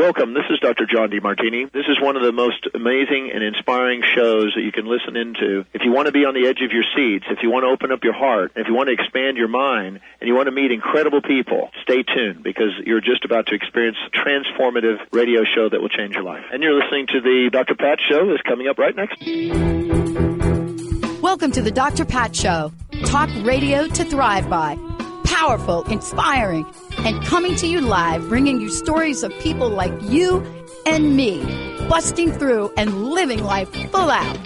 Welcome. This is Dr. John DeMartini. This is one of the most amazing and inspiring shows that you can listen into. If you want to be on the edge of your seats, if you want to open up your heart, if you want to expand your mind, and you want to meet incredible people, stay tuned because you're just about to experience a transformative radio show that will change your life. And you're listening to the Dr. Pat Show that's coming up right next. Welcome to the Dr. Pat Show. Talk radio to thrive by. Powerful, inspiring, and coming to you live, bringing you stories of people like you and me, busting through and living life full out.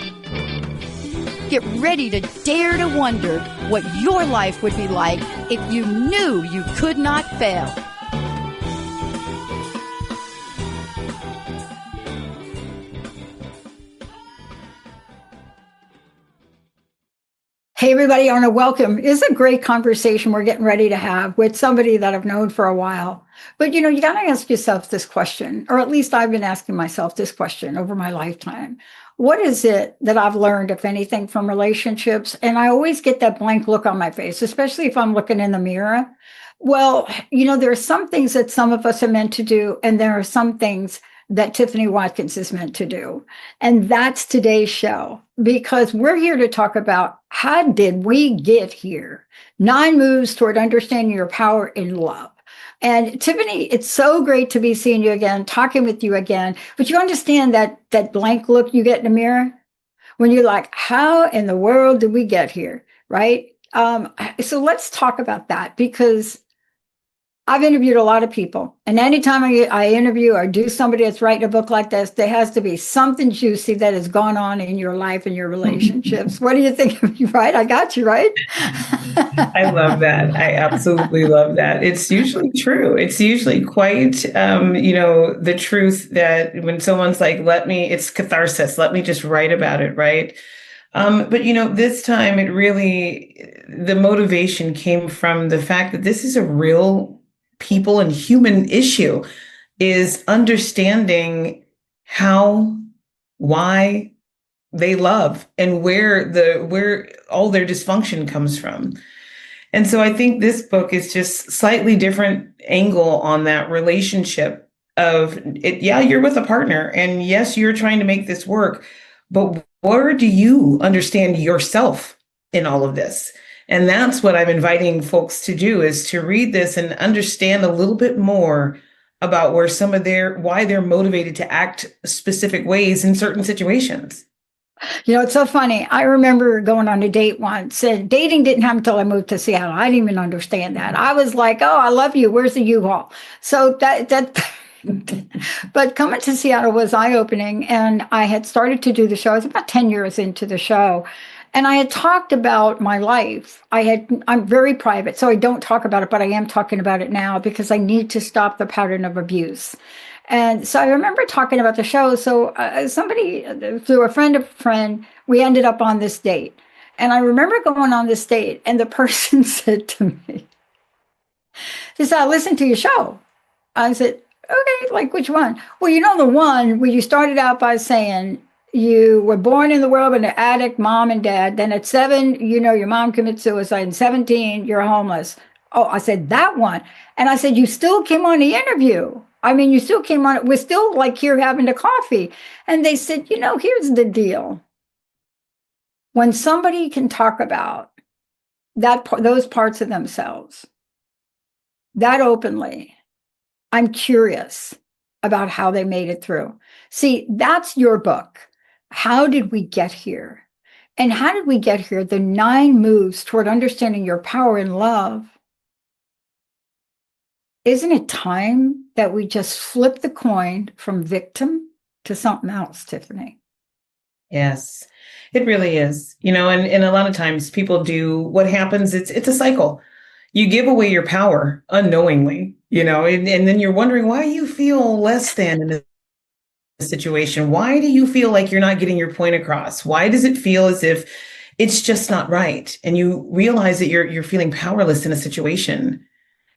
Get ready to dare to wonder what your life would be like if you knew you could not fail. Hey, everybody, I want to welcome. It's a great conversation we're getting ready to have with somebody that I've known for a while. But, you got to ask yourself this question, or at least I've been asking myself this question over my lifetime. What is it that I've learned, if anything, from relationships? And I always get that blank look on my face, especially if I'm looking in the mirror. Well, there are some things that some of us are meant to do, and there are some things that Tiffany Watkins is meant to do. And that's today's show, because we're here to talk about how did we get here? 9 moves toward understanding your power in love. And Tiffany, it's so great to be seeing you again, talking with you again. But you understand that blank look you get in the mirror when you're like, how in the world did we get here? Right? So let's talk about that, because I've interviewed a lot of people, and anytime I interview or do somebody that's writing a book like this, there has to be something juicy that has gone on in your life and your relationships. What do you think of me? Right? I got you, right? I love that. I absolutely love that. It's usually true. It's usually quite, the truth that when someone's like, it's catharsis, let me just write about it, right? But, this time the motivation came from the fact that this is a real people and human issue, is understanding why they love and where all their dysfunction comes from. And so I think this book is just slightly different angle on that relationship of it. Yeah, you're with a partner, and yes, you're trying to make this work, but where do you understand yourself in all of this? And that's what I'm inviting folks to do, is to read this and understand a little bit more about where why they're motivated to act specific ways in certain situations. It's so funny. I remember going on a date once, and dating didn't happen until I moved to Seattle. I didn't even understand that. I was like, oh, I love you. Where's the U-Haul? So but coming to Seattle was eye-opening, and I had started to do the show. I was about 10 years into the show. And I had talked about my life. I'm very private, so I don't talk about it, but I am talking about it now because I need to stop the pattern of abuse. And so I remember talking about the show. So somebody, through a friend, we ended up on this date. And I remember going on this date, and the person said to me, she said, I listened to your show. I said, okay, like which one? Well, the one where you started out by saying, you were born in the world with an addict mom and dad. Then at 7, your mom committed suicide. And 17, you're homeless. Oh, I said, that one. And I said, you still came on the interview. I mean, you still came on. We're still like here having the coffee. And they said, here's the deal. When somebody can talk about those parts of themselves that openly, I'm curious about how they made it through. See, that's your book. How did we get here? And how did we get here? The 9 moves toward understanding your power in love. Isn't it time that we just flip the coin from victim to something else, Tiffany? Yes, it really is. And a lot of times people do what happens. It's a cycle. You give away your power unknowingly, and then you're wondering why you feel less than in a situation. Why do you feel like you're not getting your point across? Why does it feel as if it's just not right? And you realize that you're feeling powerless in a situation.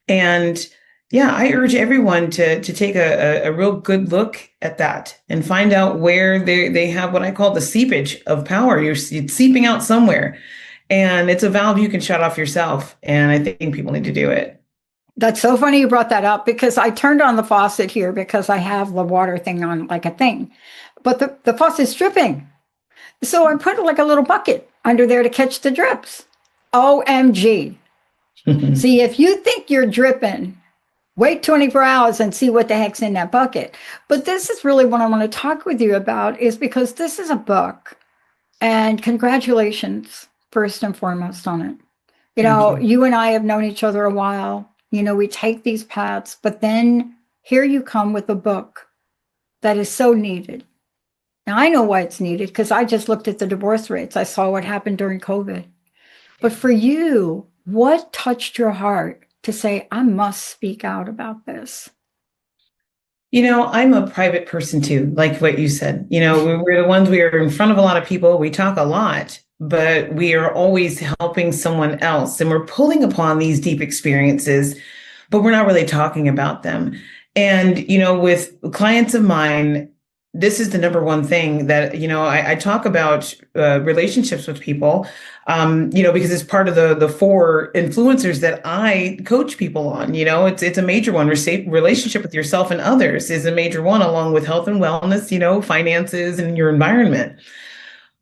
And yeah, I urge everyone to take a real good look at that and find out where they have what I call the seepage of power. It's seeping out somewhere. And it's a valve you can shut off yourself. And I think people need to do it. That's so funny you brought that up because I turned on the faucet here because I have the water thing on like a thing, but the faucet's dripping. So I put like a little bucket under there to catch the drips. OMG. See, if you think you're dripping, wait 24 hours and see what the heck's in that bucket. But this is really what I want to talk with you about is because this is a book and congratulations, first and foremost on it. You and I have known each other a while. We take these paths, but then here you come with a book that is so needed. Now, I know why it's needed because I just looked at the divorce rates. I saw what happened during COVID. But for you, what touched your heart to say, I must speak out about this? I'm a private person too, like what you said. We're the ones, we are in front of a lot of people. We talk a lot, but we are always helping someone else. And we're pulling upon these deep experiences, but we're not really talking about them. And, with clients of mine, this is the number one thing that, I talk about relationships with people, because it's part of the 4 influencers that I coach people on. It's a major one. Relationship with yourself and others is a major one, along with health and wellness, finances and your environment.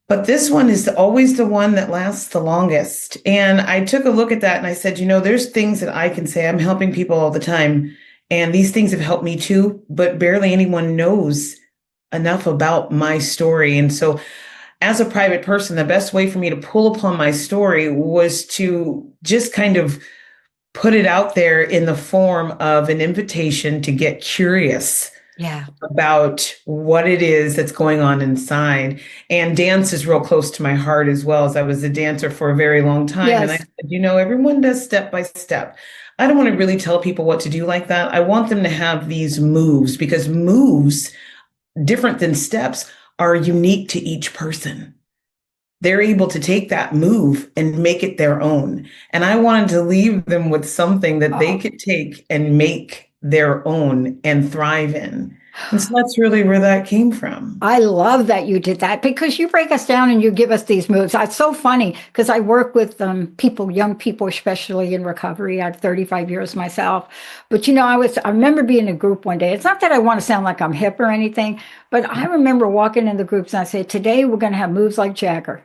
But this one is always the one that lasts the longest. And I took a look at that and I said, there's things that I can say. I'm helping people all the time. And these things have helped me too, but barely anyone knows enough about my story. And so as a private person, the best way for me to pull upon my story was to just kind of put it out there in the form of an invitation to get curious about what it is that's going on inside. And dance is real close to my heart as well, as I was a dancer for a very long time. Yes. And I said, everyone does step by step. I don't want to really tell people what to do like that. I want them to have these moves, because moves, different than steps, are unique to each person. They're able to take that move and make it their own. And I wanted to leave them with something that they could take and make their own and thrive in. And so that's really where that came from. I love that you did that, because you break us down and you give us these moves. It's so funny because I work with people, young people, especially in recovery. I have 35 years myself. But, I remember being in a group one day. It's not that I want to sound like I'm hip or anything, but I remember walking in the groups and I said, today we're going to have moves like Jagger.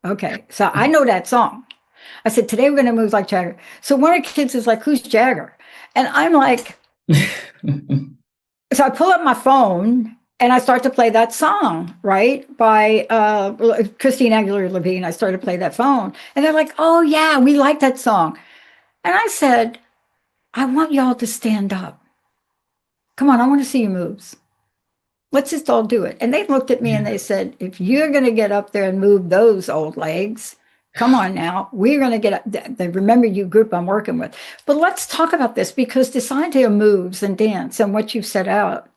Okay, so I know that song. I said, today we're going to move like Jagger. So one of the kids is like, who's Jagger? And I'm like... So I pull up my phone and I start to play that song, right? By Christine Aguilera-Levine. I started to play that phone. And they're like, oh, yeah, we like that song. And I said, I want y'all to stand up. Come on, I want to see your moves. Let's just all do it. And they looked at me and they said, if you're going to get up there and move those old legs, come on now, we're going to get up. The Remember You group I'm working with. But let's talk about this, because this idea of moves and dance and what you've set out,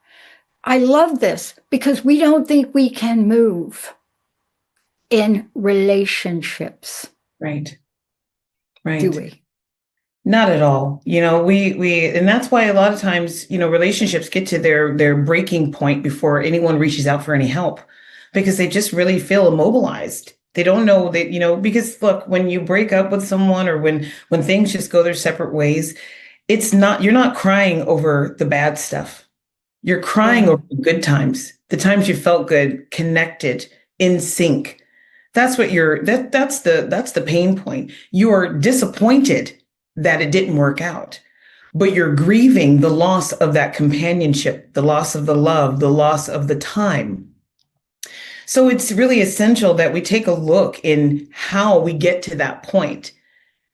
I love this because we don't think we can move in relationships. Right. Do we? Not at all. We and that's why a lot of times, relationships get to their breaking point before anyone reaches out for any help, because they just really feel immobilized. They don't know that, because look, when you break up with someone, or when things just go their separate ways, you're not crying over the bad stuff. You're crying over the good times, the times you felt good, connected, in sync. That's what that's the pain point. You're disappointed that it didn't work out, but you're grieving the loss of that companionship, the loss of the love, the loss of the time. So it's really essential that we take a look in how we get to that point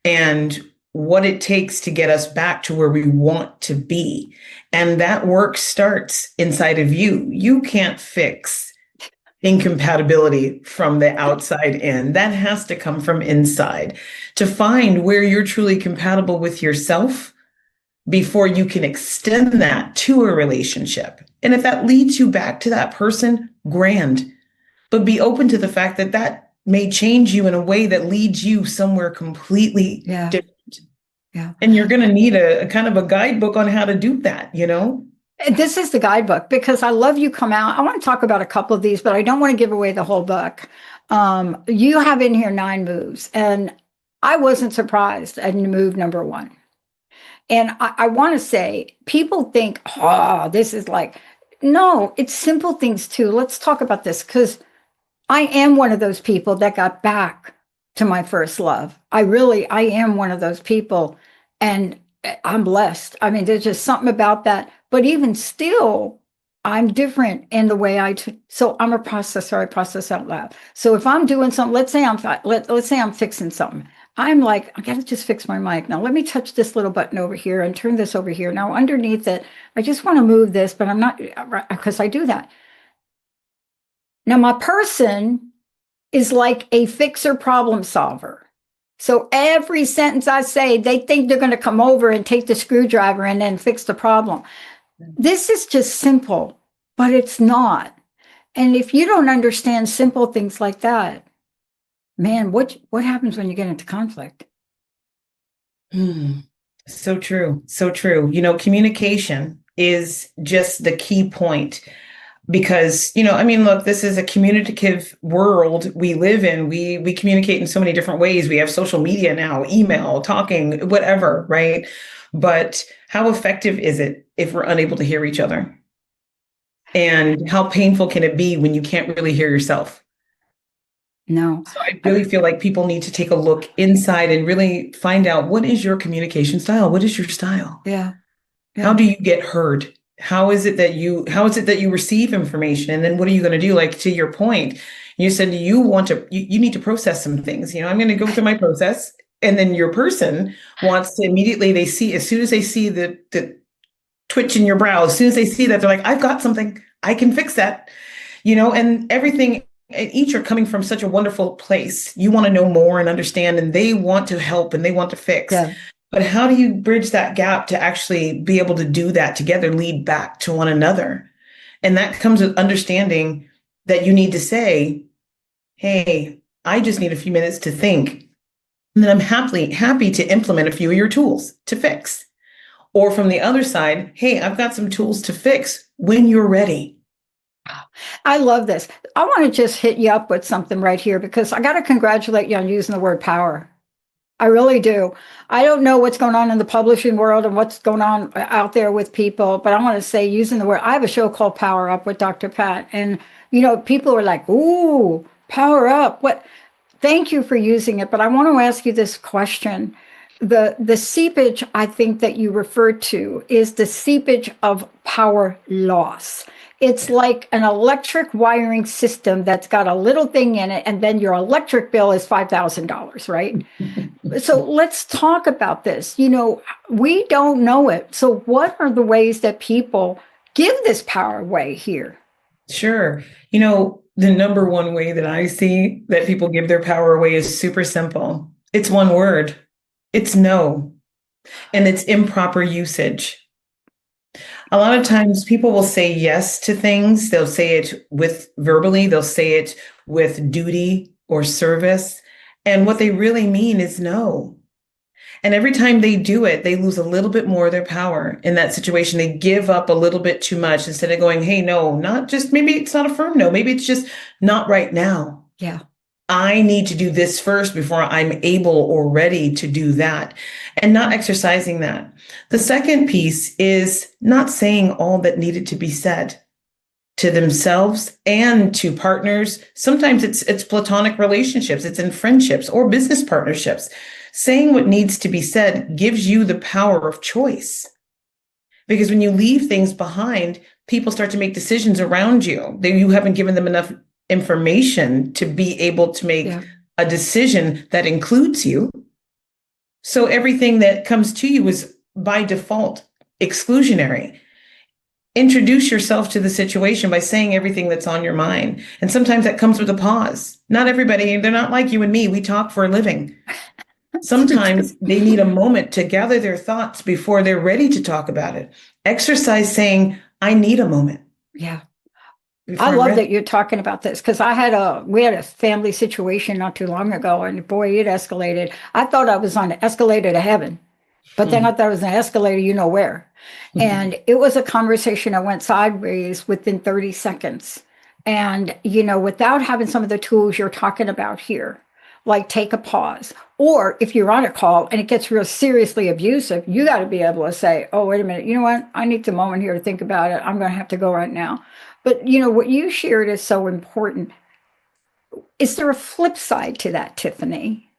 and what it takes to get us back to where we want to be. And that work starts inside of you. You can't fix incompatibility from the outside in. That has to come from inside, to find where you're truly compatible with yourself before you can extend that to a relationship. And if that leads you back to that person, grand. But be open to the fact that that may change you in a way that leads you somewhere completely different. Yeah. And you're going to need a kind of a guidebook on how to do that, This is the guidebook, because I love you come out. I want to talk about a couple of these, but I don't want to give away the whole book. You have in here 9 moves, and I wasn't surprised at move number 1. And I want to say, people think, oh, this is like, no, it's simple things too. Let's talk about this, because I am one of those people that got back to my first love. I am one of those people, and I'm blessed. I mean, there's just something about that. But even still, I'm different in the way so I'm a processor. I process out loud. So if I'm doing something, let's say I'm fixing something. I'm like, I gotta just fix my mic. Now let me touch this little button over here and turn this over here. Now underneath it, I just want to move this, but I'm not, because I do that. Now my person is like a fixer problem solver. So every sentence I say, they think they're going to come over and take the screwdriver and then fix the problem. This is just simple, but it's not. And if you don't understand simple things like that, man, what happens when you get into conflict? So true. So true. Communication is just the key point. Because, look, this is a communicative world we live in. We communicate in so many different ways. We have social media now, email, talking, whatever, right? But how effective is it if we're unable to hear each other? And how painful can it be when you can't really hear yourself? No. So I really feel like people need to take a look inside and really find out, what is your communication style? What is your style? Yeah. How do you get heard? How is it that you receive information? And then what are you going to do? Like, to your point, you said you need to process some things. I'm going to go through my process. And then your person wants to immediately, as soon as they see the twitch in your brow, as soon as they see that, they're like, I've got something, I can fix that, and everything. Each are coming from such a wonderful place. You want to know more and understand, and they want to help and they want to fix. Yeah. But how do you bridge that gap to actually be able to do that together, lead back to one another? And that comes with understanding that you need to say, hey, I just need a few minutes to think. And then I'm happy to implement a few of your tools to fix. Or from the other side, hey, I've got some tools to fix when you're ready. I love this. I want to just hit you up with something right here, because I got to congratulate you on using the word power. I really do. I don't know what's going on in the publishing world and what's going on out there with people, but I want to say, using the word, I have a show called Power Up with Dr. Pat. And, people are like, ooh, power up. What? Thank you for using it. But I want to ask you this question. The seepage, I think, that you referred to is the seepage of power loss. It's like an electric wiring system that's got a little thing in it, and then your electric bill is $5,000, right? So let's talk about this. We don't know it. So what are the ways that people give this power away here? Sure. The number one way that I see that people give their power away is super simple. It's one word. It's no. And it's improper usage. A lot of times people will say yes to things. They'll say it verbally, they'll say it with duty or service. And what they really mean is no. And every time they do it, they lose a little bit more of their power in that situation. They give up a little bit too much instead of going, hey, no, not just, maybe it's not a firm no, maybe it's just not right now. Yeah. I need to do this first before I'm able or ready to do that, and not exercising that. The second piece is not saying all that needed to be said to themselves and to partners. Sometimes it's platonic relationships, it's in friendships or business partnerships. Saying what needs to be said gives you the power of choice. Because when you leave things behind, people start to make decisions around you. You haven't given them enough information to be able to make a decision that includes you. So everything that comes to you is by default exclusionary. Introduce yourself to the situation by saying everything that's on your mind. And sometimes that comes with a pause. Not everybody, they're not like you and me. We talk for a living. Sometimes they need a moment to gather their thoughts before they're ready to talk about it. Exercise saying, I need a moment. Yeah. I love that you're talking about this, because we had a family situation not too long ago, and boy, it escalated. I thought I was on an escalator to heaven, but then I thought it was an escalator, where. And it was a conversation that went sideways within 30 seconds. And, without having some of the tools you're talking about here, like take a pause. Or if you're on a call and it gets real seriously abusive, you got to be able to say, oh, wait a minute, you know what? I need a moment here to think about it. I'm going to have to go right now. But, what you shared is so important. Is there a flip side to that, Tiffany?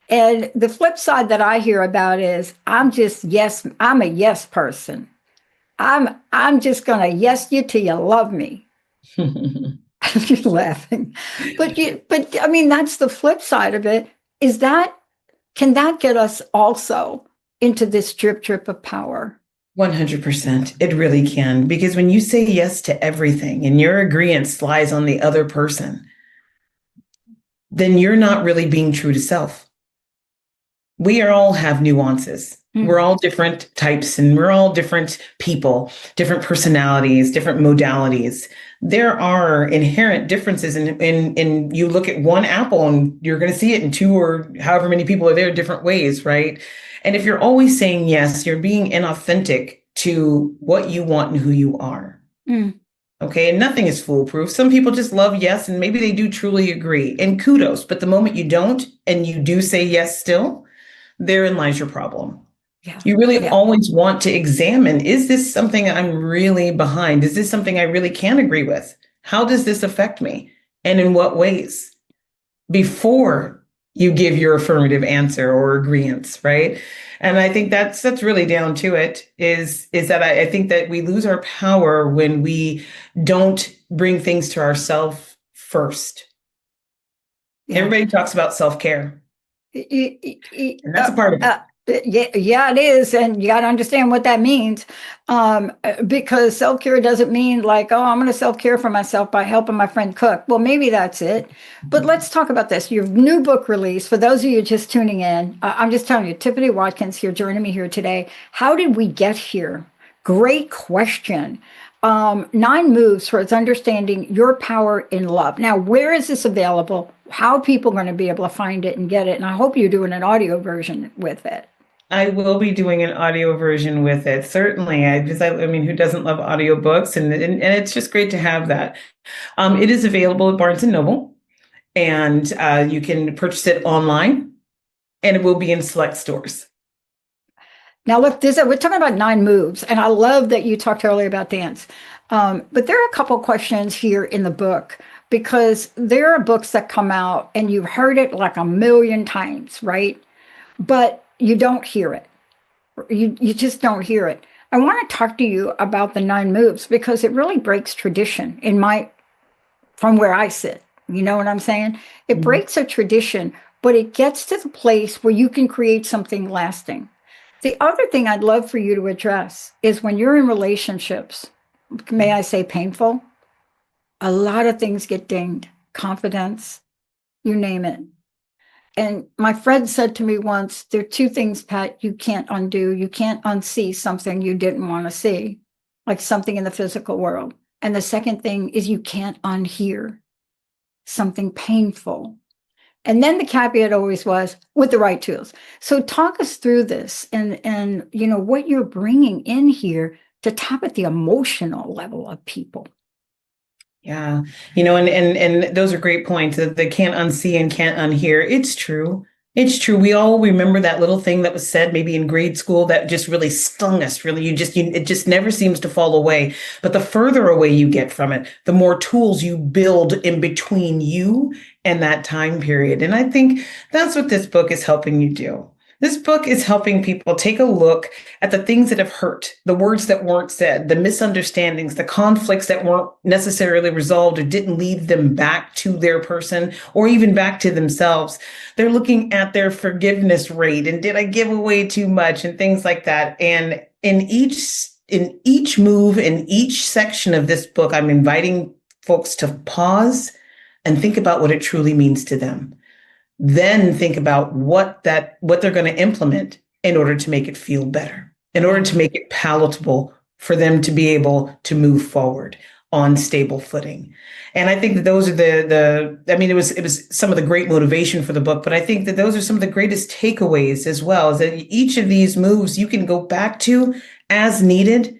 And the flip side that I hear about is I'm a yes person. I'm just gonna yes you till you love me. You're laughing. But I mean that's the flip side of it. Can that get us also into this drip of power? 100%. It really can. Because when you say yes to everything and your agreement lies on the other person, then you're not really being true to self. We all have nuances. We're all different types and we're all different people, different personalities, different modalities. There are inherent differences in you look at one apple and you're going to see it in two or however many people are there different ways, right? And if you're always saying yes, you're being inauthentic to what you want and who you are. Okay. And nothing is foolproof. Some people just love yes, and maybe they do truly agree, and kudos. But the moment you don't, and you do say yes still, therein lies your problem. Yeah. You really always want to examine, is this something I'm really behind? Is this something I really can agree with? How does this affect me? And in what ways? Before you give your affirmative answer or agreement, right? And I think that's really down to it, is that I think that we lose our power when we don't bring things to ourselves first. Yeah. Everybody talks about self-care. And that's a part of it. Yeah, it is. And you got to understand what that means. Because self-care doesn't mean like, oh, I'm going to self-care for myself by helping my friend cook. Well, maybe that's it. But let's talk about this. Your new book release, for those of you just tuning in, I'm just telling you, Tiffany Watkins here, joining me here today. How did we get here? Great question. 9 moves towards understanding your power in love. Now, where is this available? How are people going to be able to find it and get it? And I hope you're doing an audio version with it. I will be doing an audio version with it. Certainly. I mean, who doesn't love audiobooks? And it's just great to have that. It is available at Barnes & Noble, and you can purchase it online, and it will be in select stores. Now, look, we're talking about 9 moves, and I love that you talked earlier about dance. But there are a couple questions here in the book, because there are books that come out and you've heard it like a million times, right? But you don't hear it. You just don't hear it. I want to talk to you about the 9 moves because it really breaks tradition from where I sit. You know what I'm saying? It breaks a tradition, but it gets to the place where you can create something lasting. The other thing I'd love for you to address is when you're in relationships, may I say painful, a lot of things get dinged. Confidence, you name it. And my friend said to me once, there are 2 things, Pat, you can't undo. You can't unsee something you didn't want to see, like something in the physical world. And the second thing is you can't unhear something painful. And then the caveat always was with the right tools. So talk us through this and what you're bringing in here to tap at the emotional level of people. Yeah. And those are great points that they can't unsee and can't unhear. It's true. It's true. We all remember that little thing that was said maybe in grade school that just really stung us. Really, it just never seems to fall away. But the further away you get from it, the more tools you build in between you and that time period. And I think that's what this book is helping you do. This book is helping people take a look at the things that have hurt, the words that weren't said, the misunderstandings, the conflicts that weren't necessarily resolved or didn't lead them back to their person or even back to themselves. They're looking at their forgiveness rate and did I give away too much and things like that. And in each move, in each section of this book, I'm inviting folks to pause and think about what it truly means to them. Then think about what they're going to implement in order to make it feel better, in order to make it palatable for them to be able to move forward on stable footing. And I think that those are it was some of the great motivation for the book, but I think that those are some of the greatest takeaways as well, is that each of these moves you can go back to as needed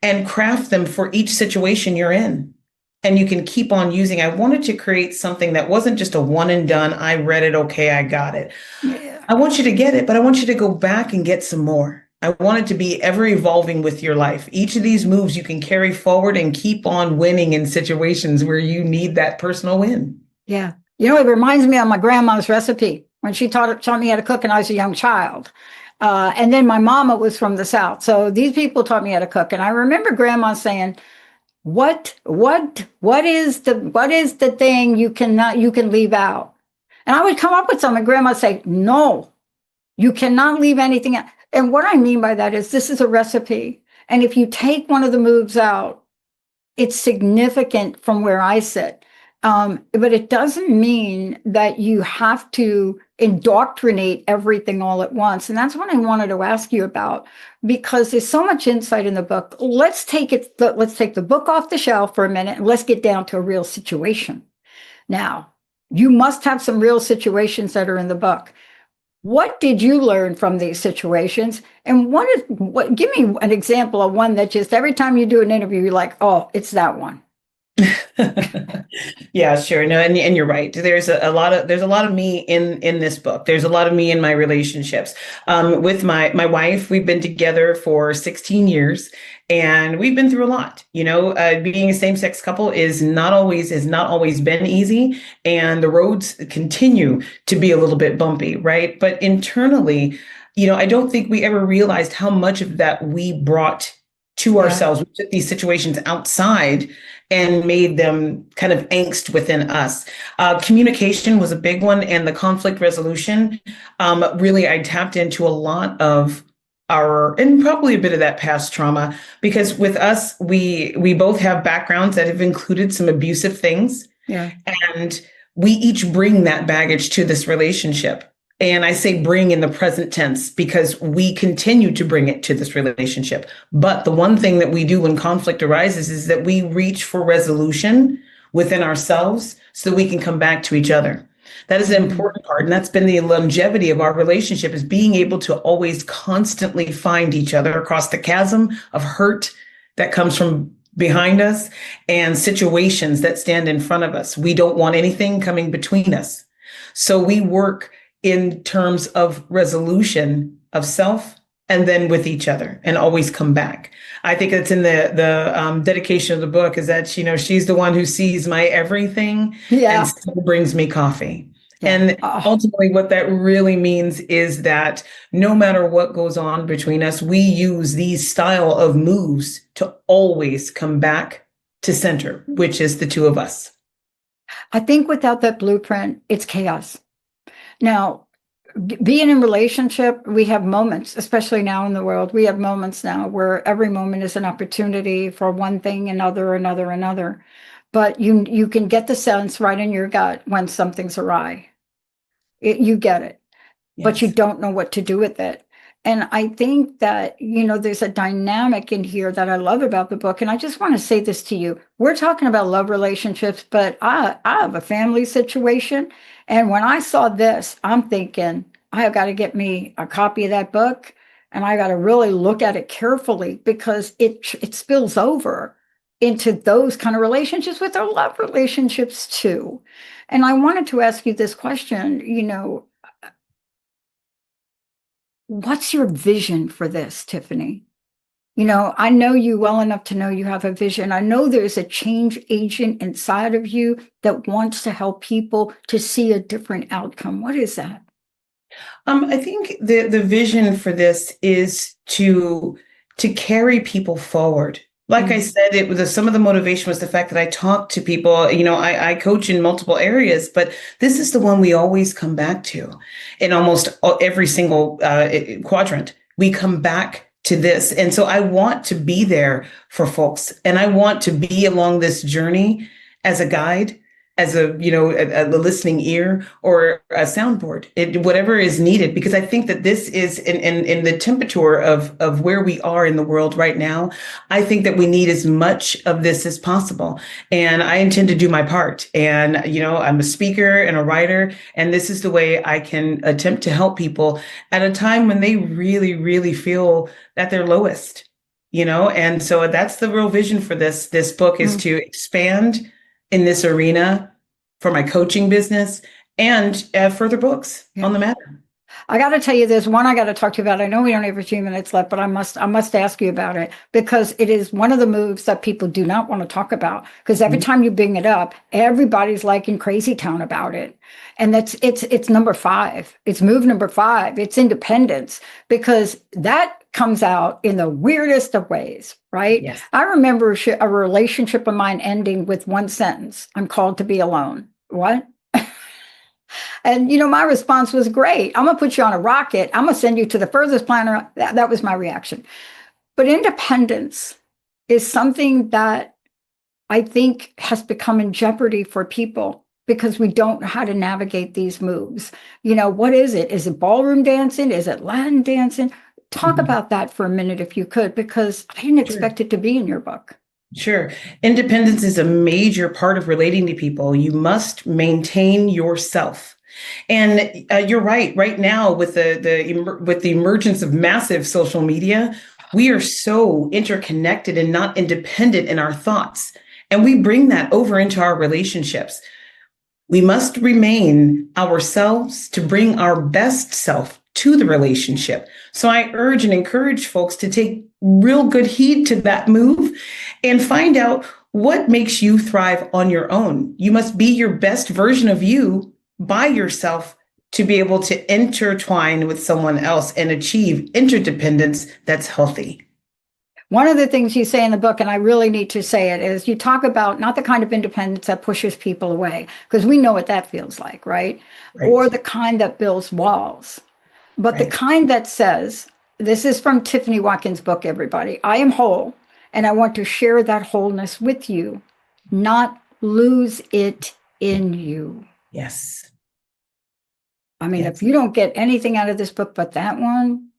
and craft them for each situation you're in. and you can keep on using. I wanted to create something that wasn't just a one and done. I read it. Okay, I got it. Yeah. I want you to get it, but I want you to go back and get some more. I want it to be ever evolving with your life. Each of these moves you can carry forward and keep on winning in situations where you need that personal win. Yeah. You know, it reminds me of my grandma's recipe when she taught me how to cook when I was a young child. And then my mama was from the South. So these people taught me how to cook. And I remember grandma saying, what is the thing you can leave out? And I would come up with something. Grandma would say, no, you cannot leave anything out. And what I mean by that is this is a recipe. And if you take one of the moves out, it's significant from where I sit. But it doesn't mean that you have to indoctrinate everything all at once. And that's what I wanted to ask you about, because there's so much insight in the book. Let's take the book off the shelf for a minute and let's get down to a real situation. Now, you must have some real situations that are in the book. What did you learn from these situations? And give me an example of one that just every time you do an interview, you're like, oh, it's that one. Yeah, sure. No, and you're right. There's a lot of me in this book. There's a lot of me in my relationships. With my wife, we've been together for 16 years, and we've been through a lot. Being a same-sex couple has not always been easy, and the roads continue to be a little bit bumpy, right? But internally, I don't think we ever realized how much of that we brought to ourselves. We took these situations outside and made them kind of angst within us. Communication was a big one, and the conflict resolution. Really, I tapped into a lot of and probably a bit of that past trauma, because with us, we both have backgrounds that have included some abusive things. Yeah. And we each bring that baggage to this relationship. And I say bring in the present tense because we continue to bring it to this relationship. But the one thing that we do when conflict arises is that we reach for resolution within ourselves so that we can come back to each other. That is an important part. And that's been the longevity of our relationship, is being able to always constantly find each other across the chasm of hurt that comes from behind us and situations that stand in front of us. We don't want anything coming between us. So we work in terms of resolution of self and then with each other, and always come back. I think it's in the dedication of the book, is that, she's the one who sees my everything and still brings me coffee. Yeah. And ultimately what that really means is that no matter what goes on between us, we use these style of moves to always come back to center, which is the two of us. I think without that blueprint, it's chaos. Now, being in relationship, we have moments, especially now in the world, we have moments now where every moment is an opportunity for one thing, another. But you can get the sense right in your gut when something's awry. You get it, yes. But you don't know what to do with it. And I think that, there's a dynamic in here that I love about the book. And I just want to say this to you. We're talking about love relationships, but I have a family situation. And when I saw this, I'm thinking, I have got to get me a copy of that book. And I got to really look at it carefully, because it spills over into those kind of relationships with our love relationships too. And I wanted to ask you this question, what's your vision for this, Tiffany? I know you well enough to know you have a vision. I know there's a change agent inside of you that wants to help people to see a different outcome. What is that? I think the vision for this is to carry people forward. Like I said, some of the motivation was the fact that I talk to people. I coach in multiple areas, but this is the one we always come back to in almost every single quadrant. We come back to this. And so I want to be there for folks, and I want to be along this journey as a guide, as a listening ear or a soundboard, whatever is needed, because I think that this is in the temperature of where we are in the world right now. I think that we need as much of this as possible. And I intend to do my part. And, I'm a speaker and a writer, and this is the way I can attempt to help people at a time when they really, really feel at their lowest. And so that's the real vision for this book is to expand in this arena for my coaching business and further books on the matter. I got to tell you, there's one I got to talk to you about. I know we don't have a few minutes left, but I must ask you about it because it is one of the moves that people do not want to talk about. Because every time you bring it up, everybody's like in crazy town about it, and it's number 5. It's move number 5. It's independence, because that comes out in the weirdest of ways, right? Yes. I remember a relationship of mine ending with one sentence: "I'm called to be alone." What? And, my response was, great. I'm going to put you on a rocket. I'm going to send you to the furthest planet. That was my reaction. But independence is something that I think has become in jeopardy for people because we don't know how to navigate these moves. What is it? Is it ballroom dancing? Is it Latin dancing? Talk about that for a minute, if you could, because I didn't expect it to be in your book. Sure. Independence is a major part of relating to people. You must maintain yourself. And you're right. Right now, with the emergence of massive social media, we are so interconnected and not independent in our thoughts. And we bring that over into our relationships. We must remain ourselves to bring our best self to the relationship. So I urge and encourage folks to take real good heed to that move and find out what makes you thrive on your own. You must be your best version of you by yourself to be able to intertwine with someone else and achieve interdependence that's healthy. One of the things you say in the book, and I really need to say it, is you talk about not the kind of independence that pushes people away, because we know what that feels like, right? Or the kind that builds walls, but the kind that says, this is from Tiffany Watkins' book, everybody, I am whole, and I want to share that wholeness with you, not lose it in you. Yes. I mean, if you don't get anything out of this book but that one,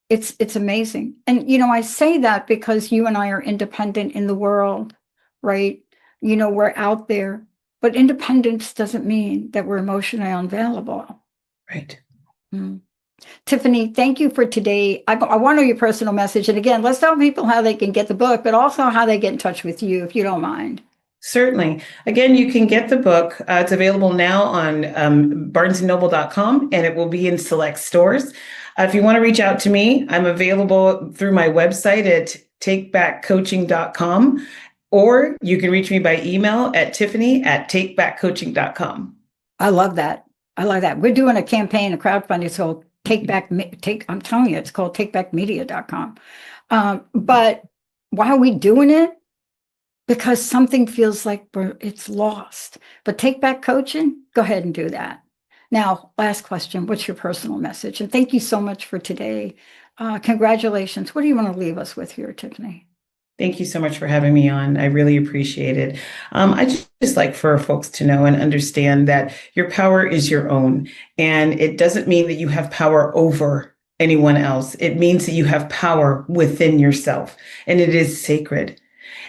it's amazing. And, I say that because you and I are independent in the world, right? We're out there, but independence doesn't mean that we're emotionally unavailable. Right. Tiffany, thank you for today. I want to know your personal message. And again, let's tell people how they can get the book, but also how they get in touch with you, if you don't mind. Certainly. Again, you can get the book. It's available now on barnesandnoble.com, and it will be in select stores. If you want to reach out to me, I'm available through my website at takebackcoaching.com, or you can reach me by email at tiffany@takebackcoaching.com. I love that. We're doing a campaign, a crowdfunding. It's called I'm telling you, it's called takebackmedia.com. But why are we doing it? Because something feels like it's lost. But Take Back Coaching, go ahead and do that. Now, last question, what's your personal message? And thank you so much for today. Congratulations. What do you want to leave us with here, Tiffany? Thank you so much for having me on. I really appreciate it. I just like for folks to know and understand that your power is your own. And it doesn't mean that you have power over anyone else. It means that you have power within yourself, and it is sacred.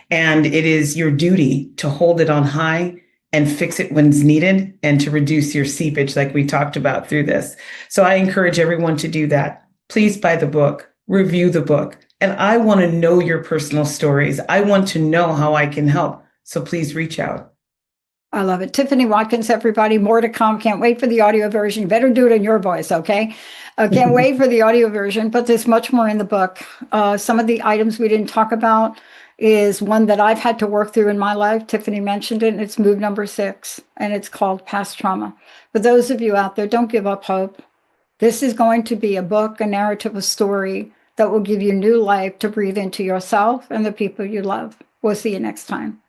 And it is your duty to hold it on high and fix it when it's needed and to reduce your seepage like we talked about through this. So I encourage everyone to do that. Please buy the book, review the book. And I want to know your personal stories. I want to know how I can help. So please reach out. I love it. Tiffany Watkins, everybody. More to come. Can't wait for the audio version. Better do it in your voice, okay? Can't wait for the audio version, but there's much more in the book. Some of the items we didn't talk about is one that I've had to work through in my life. Tiffany mentioned it, and it's move number 6, and it's called past trauma. For those of you out there, don't give up hope. This is going to be a book, a narrative, a story that will give you new life to breathe into yourself and the people you love. We'll see you next time.